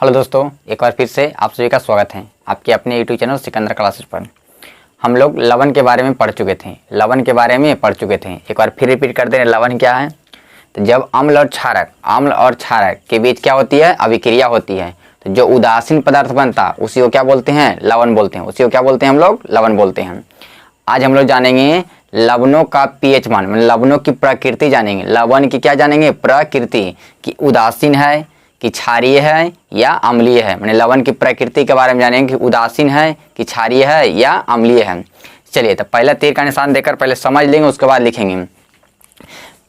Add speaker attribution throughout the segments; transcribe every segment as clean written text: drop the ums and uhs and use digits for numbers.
Speaker 1: Hello दोस्तों, एक बार फिर से आप सभी का स्वागत है आपके अपने यूट्यूब चैनल सिकंदर क्लासेस पर। हम लोग लवण के बारे में पढ़ चुके थे, एक बार फिर रिपीट कर दे रहे। लवण क्या है? तो जब अम्ल और क्षारक के बीच क्या होती है? अभिक्रिया होती है। तो जो उदासीन पदार्थ बनता उसी को क्या बोलते हैं? लवण बोलते हैं। उसी को क्या बोलते हैं? हम लोग लवण बोलते हैं। आज हम लोग जानेंगे लवणों का पीएच मान, मतलब लवणों की प्रकृति जानेंगे। लवण की क्या जानेंगे? प्रकृति, कि उदासीन है, कि क्षारीय है या अम्लीय है। मैंने लवण की प्रकृति के बारे में जानेंगे कि उदासीन है, कि क्षारीय है या अम्लीय है। चलिए, तो पहला तीर का निशान देकर पहले समझ लेंगे, उसके बाद लिखेंगे।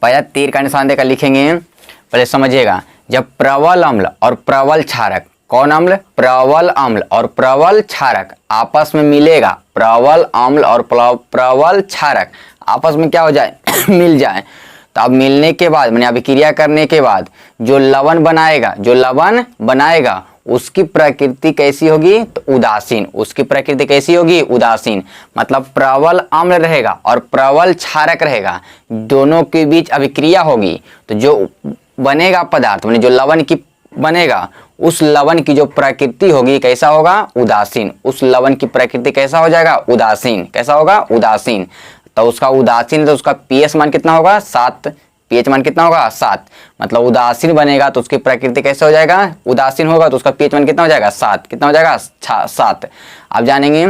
Speaker 1: पहला तीर का निशान देकर लिखेंगे, पहले समझिएगा। जब प्रबल अम्ल और प्रबल क्षारक, कौन अम्ल? प्रबल अम्ल और प्रबल क्षारक आपस में मिलेगा, प्रबल अम्ल और प्रबल क्षारक आपस में क्या हो जाए? मिल जाए। तो अब मिलने के बाद, मैंने अभिक्रिया करने के बाद जो लवण बनाएगा उसकी प्रकृति कैसी होगी? तो उदासीन। उसकी प्रकृति कैसी होगी? उदासीन। मतलब प्रबल अम्ल रहेगा और प्रबल क्षारक रहेगा, दोनों के बीच अभिक्रिया होगी। तो जो बनेगा पदार्थ, मैंने जो लवण की बनेगा, उस लवण की जो प्रकृति होगी कैसा होगा? उदासीन। उस लवण की प्रकृति कैसा हो जाएगा? उदासीन। कैसा होगा? उदासीन। तो उसका उदासीन, तो उसका पीएच मान कितना होगा? 7। पीएच मान कितना होगा? 7। मतलब उदासीन बनेगा तो उसकी प्रकृति कैसे हो जाएगा? उदासीन होगा तो उसका पीएच मान कितना हो जाएगा? 7। कितना हो जाएगा? 7। अब जानेंगे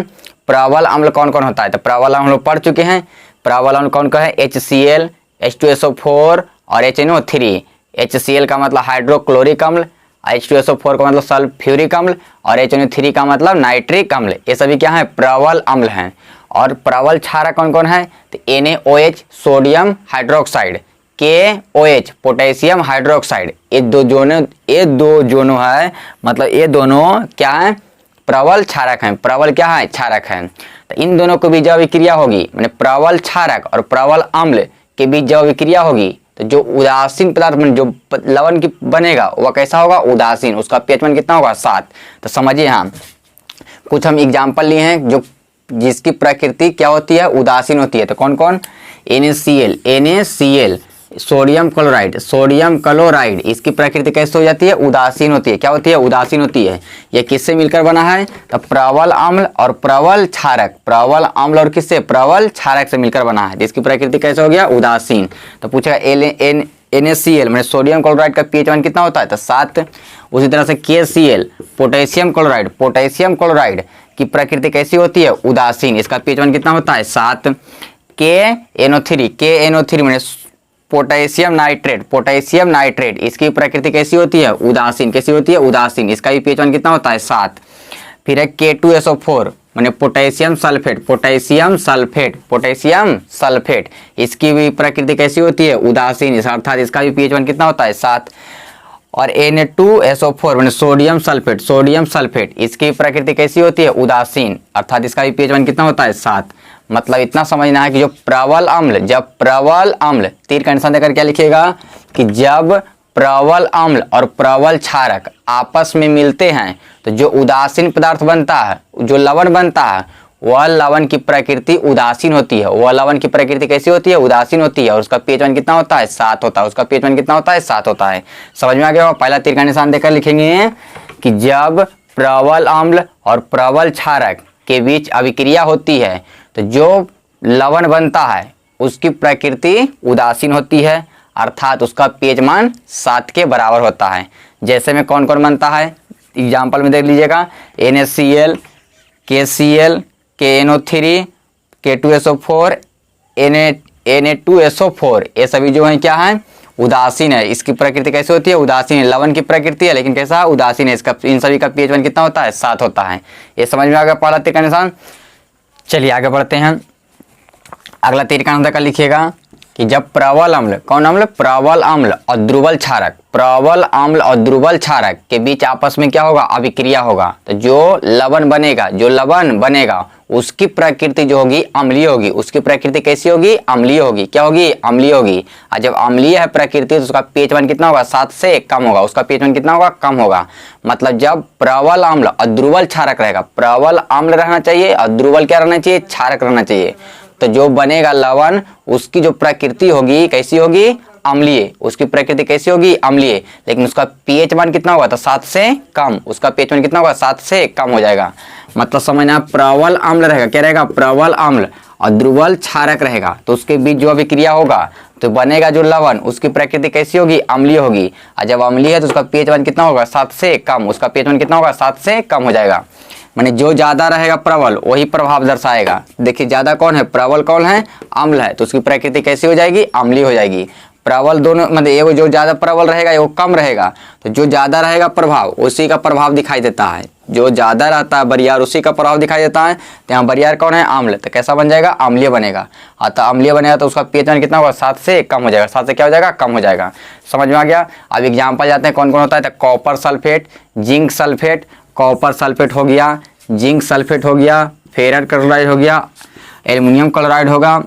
Speaker 1: प्रबल अम्ल कौन कौन होता है। तो प्रबल अम्ल हम लोग पढ़ चुके हैं। प्रबल अम्ल कौन कौन है? HCl, H2SO4 और HNO3। HCl का मतलब हाइड्रोक्लोरिक अम्ल, H2SO4 का मतलब सल्फ्यूरिक अम्ल और HNO3 का मतलब नाइट्रिक अम्ल। ये सभी क्या है? प्रबल अम्ल हैं। और प्रबल क्षारक कौन कौन है? तो NaOH sodium hydroxide, KOH potassium hydroxide. ये दो जोनों है, मतलब ये दोनों क्या है? प्रबल क्षारक हैं। प्रबल क्या है? क्षारक हैं। तो इन दोनों के बीच जब अभिक्रिया होगी, मैंने प्रबल क्षारक और प्रबल अम्ल के बीच जब अभिक्रिया होगी, तो जो उदासीन पदार्थ में जो लवण की बनेगा वह कैसा होगा? उदासीन। उसका पीएच मान कितना होगा? 7। तो समझिए, हाँ कुछ हम एग्जाम्पल लिए हैं जो जिसकी प्रकृति क्या होती है? उदासीन होती है। तो कौन कौन? NaCl सोडियम क्लोराइड, इसकी प्रकृति कैसे हो जाती है? उदासीन होती है। क्या होती है? उदासीन होती है। यह किससे मिलकर बना है? तो प्रबल अम्ल और प्रबल क्षारक, प्रबल अम्ल और किससे? प्रबल क्षारक से मिलकर बना है। इसकी प्रकृति कैसे हो गया? उदासीन। तो पूछेगा NaCl मैंने सोडियम क्लोराइड का पीएच मान कितना होता है? तो 7। उसी तरह से KCl पोटेशियम क्लोराइड की प्रकृति कैसी होती है? उदासीन। इसका पीएच मान कितना होता है? 7। KNO3 मैंने पोटेशियम नाइट्रेट, इसकी प्रकृति कैसी होती है? उदासीन। कैसी होती है? उदासीन। इसका भी पीएच मान कितना होता है? 7। फिर है K2SO4 मैंने पोटेशियम सल्फेट, इसकी भी प्रकृति कैसी होती है? उदासीन। अर्थात इसका भी पीएच मान कितना होता है? 7। और Na2SO4 मैंने सोडियम सल्फेट, इसकी प्रकृति कैसी होती है? उदासीन। अर्थात इसका भी पीएच मान कितना होता है? 7। मतलब इतना समझना है कि जब प्रबल अम्ल तीर का निशान देकर क्या लिखिएगा कि जब प्रबल अम्ल और प्रबल क्षारक आपस में मिलते हैं तो जो उदासीन पदार्थ बनता है, जो लवण बनता है, वह लवण की प्रकृति उदासीन होती है। वह लवण की प्रकृति कैसी होती है? उदासीन होती है। और उसका पीएच मान कितना होता है? 7 होता है। उसका पीएच मान कितना होता है? 7 होता है। समझ में आ गया? पहला तीर का निशान देकर लिखेंगे कि जब प्रबल अम्ल और प्रबल क्षारक के बीच अभिक्रिया होती है तो जो लवण बनता है उसकी प्रकृति उदासीन होती है, अर्थात उसका पीएच मान 7 के बराबर होता है। जैसे में कौन कौन बनता है एग्जाम्पल में देख लीजिएगा। NaCl, KCl, KNO3, K2SO4, Na2SO4, ये सभी जो हैं क्या हैं? उदासीन है। इसकी प्रकृति कैसे होती है? उदासीन है। लवण की प्रकृति है लेकिन कैसा? उदासीन है। इसका इन सभी का पीएच मान कितना होता है? 7 होता है। ये समझ में आ गया पहला तीर का निशान। चलिए आगे बढ़ते हैं। अगला तीर का निशान लिखिएगा कि जब प्रबल अम्ल, कौन अम्ल? प्रबल अम्ल और ध्रुवल क्षारक के बीच आपस में क्या होगा? अभिक्रिया होगा। तो जो लवण बनेगा उसकी प्रकृति जो होगी अम्लीय होगी। उसकी प्रकृति कैसी होगी? अम्लीय होगी। क्या होगी? अम्लीय होगी। और जब अम्लीय है प्रकृति तो उसका पीएच मान कितना होगा? 7 से कम होगा। उसका पीएच मान कितना होगा? कम होगा। मतलब जब प्रबल अम्ल और ध्रुवल क्षारक रहेगा, प्रबल अम्ल रहना चाहिए और ध्रुवल क्या रहना चाहिए? क्षारक रहना चाहिए। तो जो बनेगा लवण उसकी जो प्रकृति होगी कैसी होगी? अम्लीय, उसकी प्रकृति कैसी होगी, अम्लीय, लेकिन उसका पीएच मान कितना होगा, तो 7 से कम, उसका पीएच मान कितना होगा, 7 से कम हो जाएगा। मतलब समझना, प्रबल अम्ल रहेगा, क्या रहेगा, प्रबल अम्ल, और दुर्बल क्षारक रहेगा, तो उसके बीच जो अभिक्रिया होगा तो बनेगा जो लवण, उसकी प्रकृति कैसी होगी, अम्लीय होगी, और जब अम्लीय है तो उसका पीएच मान कितना होगा, 7 से कम, उसका पीएच मान कितना होगा, 7 से कम हो जाएगा। माने जो ज्यादा रहेगा प्रबल वही प्रभाव दर्शाएगा। देखिए ज्यादा कौन है, प्रबल कौन है, अम्ल है, तो उसकी प्रकृति कैसी हो जाएगी, अम्लीय हो जाएगी। प्रबल दोनों मतलब एगो जो ज्यादा प्रबल रहेगा एगो कम रहेगा, तो जो ज्यादा रहेगा प्रभाव उसी का प्रभाव दिखाई देता है, जो ज्यादा रहता है बरियार उसी का प्रभाव दिखाई देता है। तो यहाँ बरियार कौन है, अम्ल, तो कैसा बन जाएगा, अम्लीय बनेगा। अतः अम्लीय बनेगा तो उसका पीएच मान कितना होगा, 7 से कम हो जाएगा, 7 से क्या हो जाएगा, कम हो जाएगा। समझ में आ गया। अब एग्जाम्पल जाते हैं कौन कौन होता है, तो copper sulphate, zinc sulphate, copper sulphate हो गया, जिंक सल्फेट हो गया, फेरस क्लोराइड हो गया, एल्युमिनियम क्लोराइड होगा,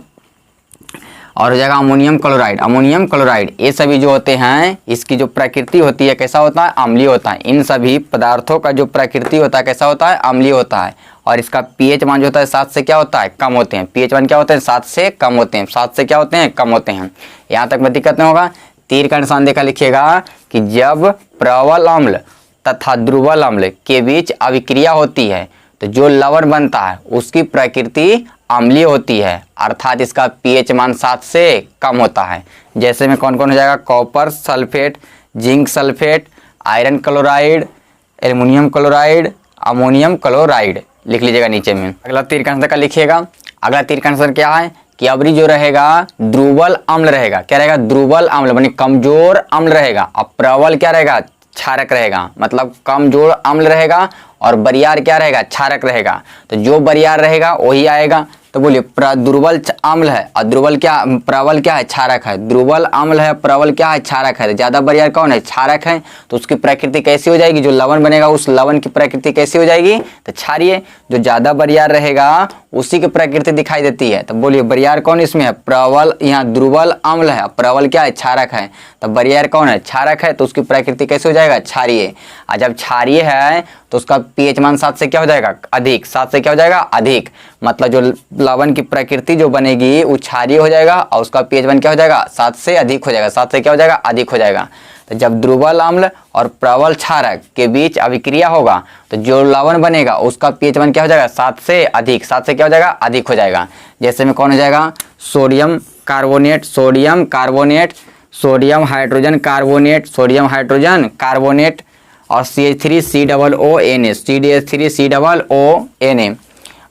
Speaker 1: और हो जाएगा अमोनियम क्लोराइड, अमोनियम क्लोराइड। ये सभी जो होते हैं इसकी जो प्रकृति होती है कैसा होता है, अम्लीय होता है। इन सभी पदार्थों का जो प्रकृति होता है कैसा होता है, अम्लीय होता है, और इसका पीएच मान जो होता है 7 से क्या होता है, कम होते हैं। पीएच मान क्या होते हैं, 7 से कम होते हैं, 7 से क्या होते हैं, कम होते हैं। यहाँ तक में दिक्कत नहीं होगा। तीर का निशान देखा लिखिएगा कि जब प्रबल अम्ल तथा दुर्बल अम्ल के बीच अभिक्रिया होती है तो जो लवण बनता है उसकी प्रकृति अम्लीय होती है, अर्थात इसका पीएच मान 7 से कम होता है। जैसे में कौन कौन हो जाएगा, copper sulphate, zinc sulphate, iron chloride, aluminium chloride, ammonium chloride, लिख लीजिएगा नीचे में। अगला तीर का आंसर का लिखिएगा। अगला तीर का आंसर क्या है कि अबरी जो रहेगा दुर्बल अम्ल रहेगा, क्या रहेगा, दुर्बल अम्ल मानी कमजोर अम्ल रहेगा, और प्रबल क्या रहेगा, क्षारक रहेगा। मतलब कमजोर अम्ल रहेगा और बरियार क्या रहेगा, क्षारक रहेगा। तो जो बरियार रहेगा वही आएगा। तो बोलिए दुर्बल अम्ल है और दुर्बल क्या, प्रबल क्या है, क्षारक है। दुर्बल अम्ल है, प्रबल क्या है, क्षारक है। तो ज्यादा बरियार कौन है, क्षारक है। तो उसकी प्रकृति कैसी हो जाएगी, जो लवण बनेगा उस लवण की प्रकृति कैसी हो जाएगी, तो क्षारीय। जो ज्यादा बरियार रहेगा उसी की प्रकृति दिखाई देती है। तो बोलिए बरियार कौन इसमें है, प्रबल। यहाँ दुर्बल अम्ल है, प्रबल क्या है, क्षारक है। तो बरियार कौन है, क्षारक है, तो उसकी प्रकृति कैसे हो जाएगा, क्षारीय। और जब क्षारीय है तो उसका पीएच मान 7 से क्या हो जाएगा, अधिक। 7 से क्या हो जाएगा, अधिक। मतलब जो लवण की प्रकृति जो बनेगी वो क्षारीय हो जाएगा और उसका पीएच मान क्या हो जाएगा, 7 से अधिक हो जाएगा। 7 से क्या हो जाएगा, अधिक हो जाएगा। तो जब दुर्बल अम्ल और प्रबल क्षारक के बीच अभिक्रिया होगा तो जो लवण बनेगा उसका पीएच मान क्या हो जाएगा, 7 से अधिक। 7 से क्या हो जाएगा, अधिक हो जाएगा। जैसे में कौन हो जाएगा, sodium carbonate, sodium carbonate, sodium hydrogen carbonate, sodium hydrogen carbonate, और CH3COONA, CH3COONA,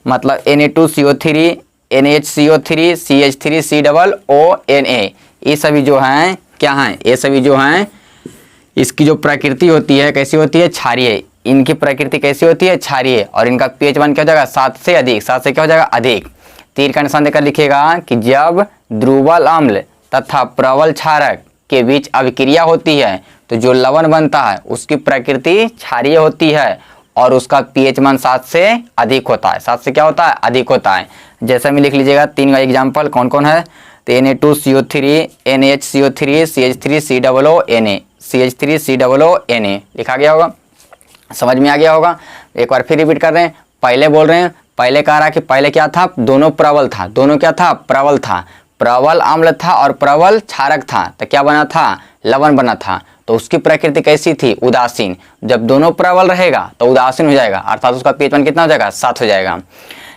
Speaker 1: मतलब Na2CO3, NHCO3, CH3COONA। ये सभी जो हैं क्या हैं, ये सभी जो हैं इसकी जो प्रकृति होती है कैसी होती है, क्षारीय। इनकी प्रकृति कैसी होती है, क्षारीय। और इनका पीएच मान क्या हो जाएगा, 7 से अधिक। 7 से क्या हो जाएगा, अधिक। तीर का निशान देकर लिखिएगा कि जब दुर्बल अम्ल तथा प्रबल क्षारक के बीच अभिक्रिया होती है तो जो लवण बनता है उसकी प्रकृति क्षारीय होती है और उसका पीएच मान 7 से अधिक होता है। 7 से क्या होता है, अधिक होता है। जैसा में लिख लीजिएगा 3 का एग्जाम्पल कौन कौन है, तो Na2CO3, NHCO3, CH3COONA, CH3COONA लिखा गया होगा, समझ में आ गया होगा। एक बार फिर रिपीट कर रहे हैं, पहले बोल रहे हैं, पहले कह रहा कि पहले क्या था, दोनों प्रबल था, दोनों क्या था, प्रबल था। प्रबल अम्ल था और प्रबल क्षारक था, तो क्या बना था, लवण बना था। तो उसकी प्रकृति कैसी थी, उदासीन। जब दोनों प्रबल रहेगा तो उदासीन हो जाएगा, अर्थात उसका पीएच मान कितना हो जाएगा, 7 हो जाएगा।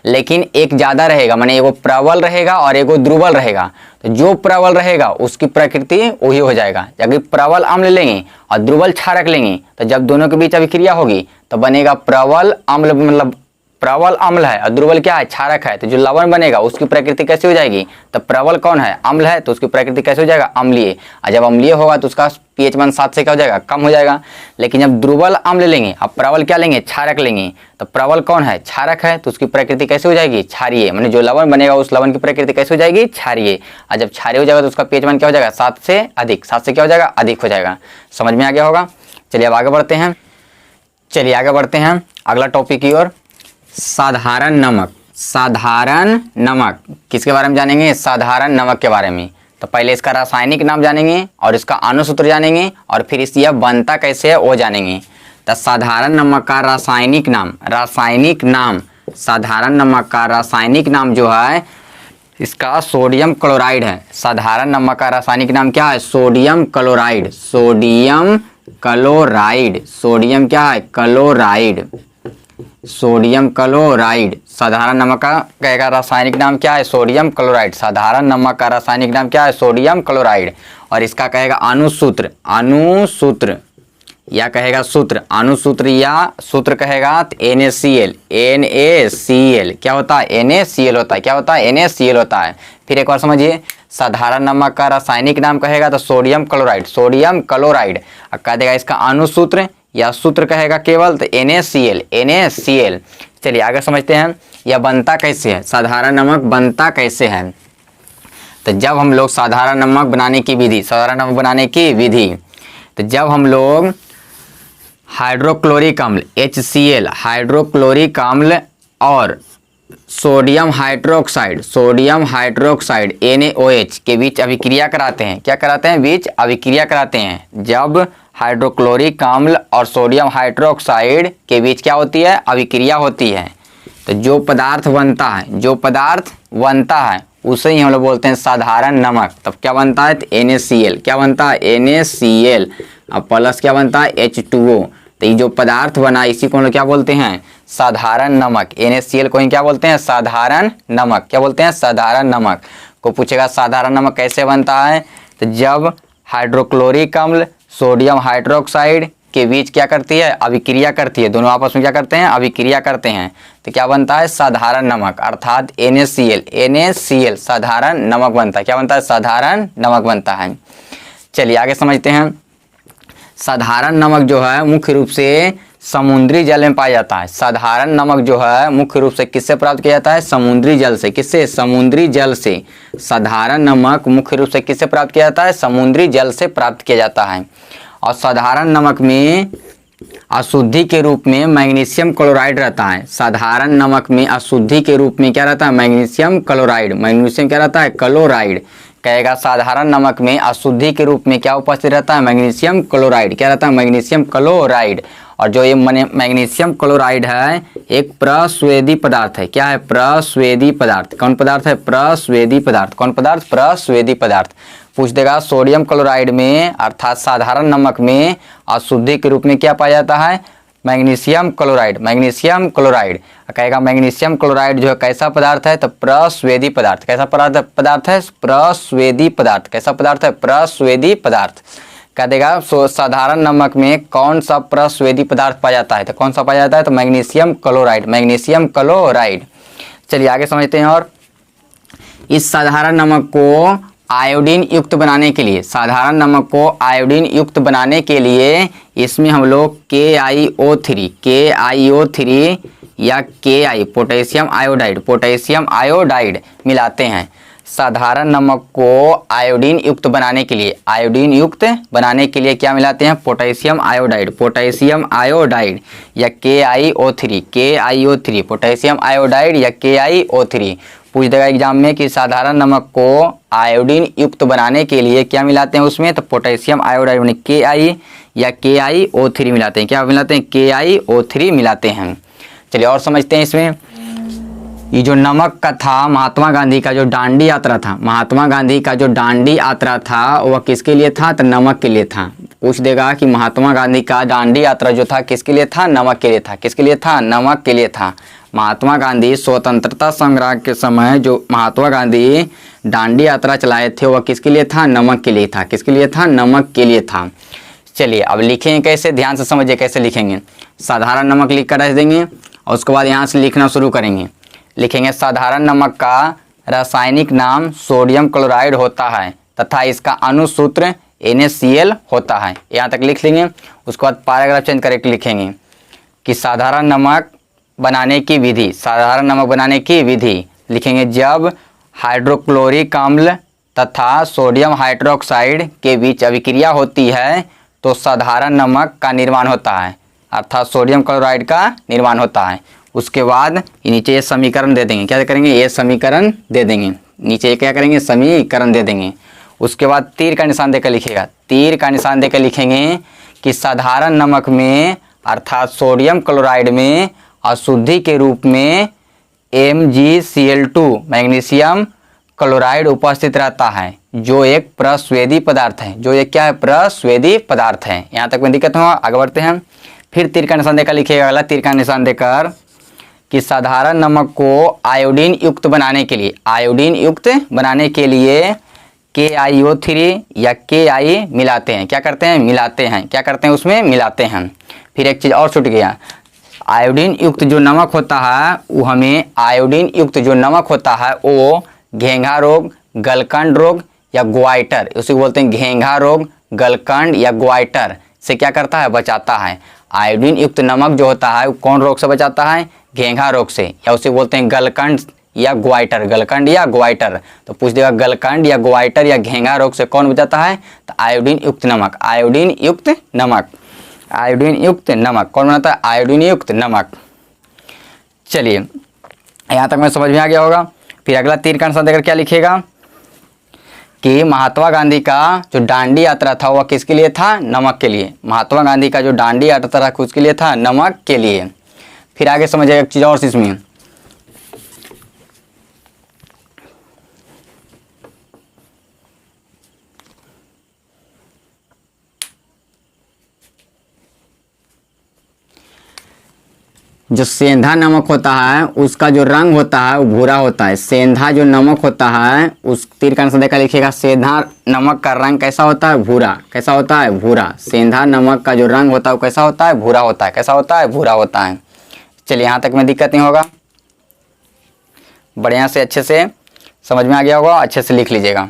Speaker 1: लेकिन एक ज्यादा रहेगा, माने एगो प्रबल रहेगा और एगो दुर्बल रहेगा। तो जो प्रबल रहेगा उसकी प्रकृति वही हो जाएगा। अगर प्रबल अम्ल लेंगे और दुर्बल क्षारक लेंगे तो जब दोनों के बीच अभिक्रिया होगी तो बनेगा प्रबल अम्ल, मतलब प्रबल अम्ल है और दुर्बल क्या है, क्षारक है। तो जो लवण बनेगा उसकी प्रकृति कैसी हो जाएगी, तो प्रबल कौन है, अम्ल है, तो उसकी प्रकृति कैसे हो जाएगा, अम्लीय। और जब अम्लीय होगा तो उसका पीएच मान 7 से क्या हो जाएगा, कम हो जाएगा। लेकिन जब दुर्बल अम्ल लेंगे और प्रबल क्या लेंगे, क्षारक लेंगे, तो प्रबल कौन है, क्षारक है, तो उसकी प्रकृति कैसे हो जाएगी, क्षारीय। माने जो लवण बनेगा उस लवण की प्रकृति कैसे हो जाएगी, क्षारीय। और जब क्षारीय हो जाएगा तो उसका पीएच मान क्या हो जाएगा, 7 से अधिक। 7 से क्या हो जाएगा, अधिक हो जाएगा। समझ में आ गया होगा। चलिए अब आगे बढ़ते हैं, चलिए आगे बढ़ते हैं अगला टॉपिक की ओर। साधारण नमक। साधारण नमक किसके बारे में जानेंगे, साधारण नमक के बारे में। तो पहले इसका रासायनिक नाम जानेंगे और इसका अणुसूत्र जानेंगे और फिर इस यह बनता कैसे है वो जानेंगे। तो साधारण नमक का रासायनिक नाम, रासायनिक नाम, साधारण नमक का रासायनिक नाम जो है इसका सोडियम क्लोराइड है। साधारण नमक का रासायनिक नाम क्या है? Sodium chloride. Sodium chloride. Sodium क्या है? क्लोराइड। Sodium chloride. साधारण नमक का रासायनिक नाम क्या है? Sodium chloride. साधारण नमक का रासायनिक नाम क्या है? Sodium chloride. और इसका कहेगा अणुसूत्र, अणुसूत्र या कहेगा सूत्र, अणुसूत्र या सूत्र कहेगा तो NaCl। NaCl क्या होता है? NaCl होता है। क्या होता है? NaCl होता है। फिर एक बार समझिए, साधारण नमक का रासायनिक नाम कहेगा तो सोडियम क्लोराइड, सोडियम क्लोराइड। अब कह देगा इसका अणुसूत्र या सूत्र कहेगा केवल तो NaCl, NaCl। चलिए आगे समझते हैं यह बनता कैसे है, साधारण नमक बनता कैसे है। तो जब हम लोग साधारण नमक बनाने की विधि, साधारण नमक बनाने की विधि, तो जब हम लोग हाइड्रोक्लोरिक अम्ल HCl, हाइड्रोक्लोरिक अम्ल और sodium hydroxide, sodium hydroxide NaOH के बीच अभिक्रिया कराते हैं। क्या कराते हैं? बीच अभिक्रिया कराते हैं। जब हाइड्रोक्लोरिक अम्ल और सोडियम हाइड्रोक्साइड के बीच क्या होती है? अभिक्रिया होती है। तो जो पदार्थ बनता है, जो पदार्थ बनता है उसे ही हम लोग बोलते हैं साधारण नमक। तब क्या बनता है? तो NaCl। क्या बनता है? NaCl। अब प्लस क्या बनता है? H2O। तो ये जो पदार्थ बना इसी को हम लोग क्या बोलते हैं? साधारण नमक। NaCl को ही क्या बोलते हैं? साधारण नमक। क्या बोलते हैं? साधारण नमक। को पूछेगा साधारण नमक कैसे बनता है, तो जब हाइड्रोक्लोरिक अम्ल सोडियम हाइड्रोक्साइड के बीच क्या करती है? अभिक्रिया करती है। दोनों आपस में क्या करते हैं? अभिक्रिया करते हैं। तो क्या बनता है? साधारण नमक, अर्थात NaCl। NaCl साधारण नमक बनता है। क्या बनता है? साधारण नमक बनता है। चलिए आगे समझते हैं। साधारण नमक जो है मुख्य रूप से समुद्री जल में पाया जाता है। साधारण नमक जो है मुख्य रूप से किससे प्राप्त किया जाता है? समुद्री जल से। किससे? समुद्री जल से। साधारण नमक मुख्य रूप से किससे प्राप्त किया जाता है? समुद्री जल से प्राप्त किया जाता है। और साधारण नमक में अशुद्धि के रूप में मैग्नीशियम क्लोराइड रहता है। साधारण नमक में अशुद्धि के रूप में क्या रहता है? Magnesium chloride. मैग्नीशियम क्या रहता है? क्लोराइड। कहेगा साधारण नमक में अशुद्धि के रूप में क्या उपस्थित रहता है? Magnesium chloride. क्या रहता है? Magnesium chloride. और जो ये मैग्नीशियम क्लोराइड है एक प्रस्वेदी पदार्थ है। क्या है? प्रस्वेदी पदार्थ। कौन पदार्थ है? प्रस्वेदी पदार्थ। कौन पदार्थ? प्रस्वेदी पदार्थ। पूछ देगा सोडियम क्लोराइड में अर्थात साधारण नमक में अशुद्धि के रूप में क्या पाया जाता है? Magnesium chloride. Magnesium chloride. कहेगा मैग्नीशियम क्लोराइड जो है कैसा पदार्थ है? तो प्रस्वेदी पदार्थ। कैसा पदार्थ है? प्रस्वेदी पदार्थ। कैसा पदार्थ है? प्रस्वेदी पदार्थ। कह देगा साधारण नमक में कौन सा प्रस्वेदी पदार्थ पाया जाता है? तो कौन सा पाया जाता है? तो मैग्नीशियम क्लोराइड। Magnesium chloride. चलिए आगे समझते हैं। और इस साधारण नमक को आयोडीन युक्त बनाने के लिए, साधारण नमक को आयोडीन युक्त बनाने के लिए इसमें हम लोग KiO3 या Ki potassium iodide, potassium iodide मिलाते हैं। साधारण नमक को आयोडीन युक्त बनाने के लिए, आयोडीन युक्त बनाने के लिए क्या मिलाते हैं? पोटेशियम आयोडाइड, पोटेशियम आयोडाइड या KiO3, पोटेशियम आयोडाइड या KiO3। पूछ देगा एग्जाम में कि साधारण नमक को आयोडीन युक्त बनाने के लिए क्या मिलाते हैं उसमें? तो पोटेशियम आयोडाइड यानी Ki या KiO3 मिलाते हैं। क्या मिलाते हैं? KiO3 मिलाते हैं। चलिए और समझते हैं इसमें। ये जो नमक का था, महात्मा गांधी का जो दांडी यात्रा था, महात्मा गांधी का जो दांडी यात्रा था वह किसके लिए था? तो नमक के लिए था। पूछ देगा कि महात्मा गांधी का दांडी यात्रा जो था किसके लिए था? नमक के लिए था। किसके लिए था? नमक के लिए था। महात्मा गांधी स्वतंत्रता संग्राम के समय जो महात्मा गांधी दांडी यात्रा चलाए थे वह किसके लिए था? नमक के लिए था। किसके लिए था? नमक के लिए था। चलिए अब लिखेंगे कैसे, ध्यान से समझिए कैसे लिखेंगे। साधारण नमक लिख कर रख देंगे और उसके बाद यहाँ से लिखना शुरू करेंगे। लिखेंगे साधारण नमक का रासायनिक नाम सोडियम क्लोराइड होता है तथा इसका अणुसूत्र NaCl होता है। यहाँ तक लिख लेंगे। उसके बाद पैराग्राफ चेंज करके लिखेंगे कि साधारण नमक बनाने की विधि, साधारण नमक बनाने की विधि लिखेंगे। जब हाइड्रोक्लोरिक अम्ल तथा सोडियम हाइड्रोक्साइड के बीच अभिक्रिया होती है तो साधारण नमक का निर्माण होता है, अर्थात सोडियम क्लोराइड का निर्माण होता है। उसके बाद नीचे ये समीकरण दे देंगे। क्या करेंगे? ये समीकरण दे देंगे। नीचे क्या करेंगे? समीकरण दे देंगे। उसके बाद तीर का निशान देकर लिखेगा। तीर का निशान देकर लिखेंगे कि साधारण नमक में अर्थात सोडियम क्लोराइड में अशुद्धि के रूप में MgCl2 मैग्नीशियम क्लोराइड उपस्थित रहता है, जो एक प्रस्वेदी पदार्थ है, जो एक क्या है, प्रस्वेदी पदार्थ है। यहाँ तक में दिक्कत हुआ, आगे बढ़ते हैं। फिर तीर का निशान देकर लिखिएगा, अगला तीर का निशान देकर कि साधारण नमक को आयोडीन युक्त बनाने के लिए, आयोडीन युक्त बनाने के लिए KiO3 या Ki मिलाते हैं। क्या करते हैं, मिलाते हैं, क्या करते हैं, उसमें मिलाते हैं। फिर एक चीज़ और छूट गया, आयोडीन युक्त जो नमक होता है वो हमें, आयोडीन युक्त जो नमक होता है वो घेंघा रोग, गलकंड रोग या ग्वाइटर, उसी को बोलते हैं घेंघा रोग, गलकंड या ग्वाइटर से क्या करता है, बचाता है। आयोडीन युक्त नमक जो होता है वो कौन रोग से बचाता है, घेंघा रोग से, या उसे बोलते हैं गलकंड या ग्वाइटर, गलकंड या ग्वाइटर। तो पूछ देगा गलकंड या ग्वाइटर या घेंघा रोग से कौन बचाता है, तो आयोडीन युक्त नमक, आयोडीन युक्त नमक, आयोडीन युक्त नमक कौन बनाता है, आयोडीन युक्त नमक। चलिए यहाँ तक मैं समझ में आ गया होगा। फिर अगला तीर का निशान देकर क्या लिखेगा कि महात्मा गांधी का जो दांडी यात्रा था वह किसके लिए था, नमक के लिए। महात्मा गांधी का जो दांडी यात्रा था किसके लिए था, नमक के लिए। फिर आगे समझिएगा एक चीज़ और इसमें, जो सेंधा नमक होता है उसका जो रंग होता है वो भूरा होता है। सेंधा जो नमक होता है उस तीर का निशान देकर लिखिएगा, सेंधा नमक का रंग कैसा होता है, भूरा। कैसा होता है, भूरा। सेंधा नमक का जो रंग होता है वो कैसा होता है, भूरा होता है। कैसा होता है, भूरा होता है। चलिए यहाँ तक में दिक्कत नहीं होगा, बढ़िया से अच्छे से समझ में आ गया होगा, अच्छे से लिख लीजिएगा।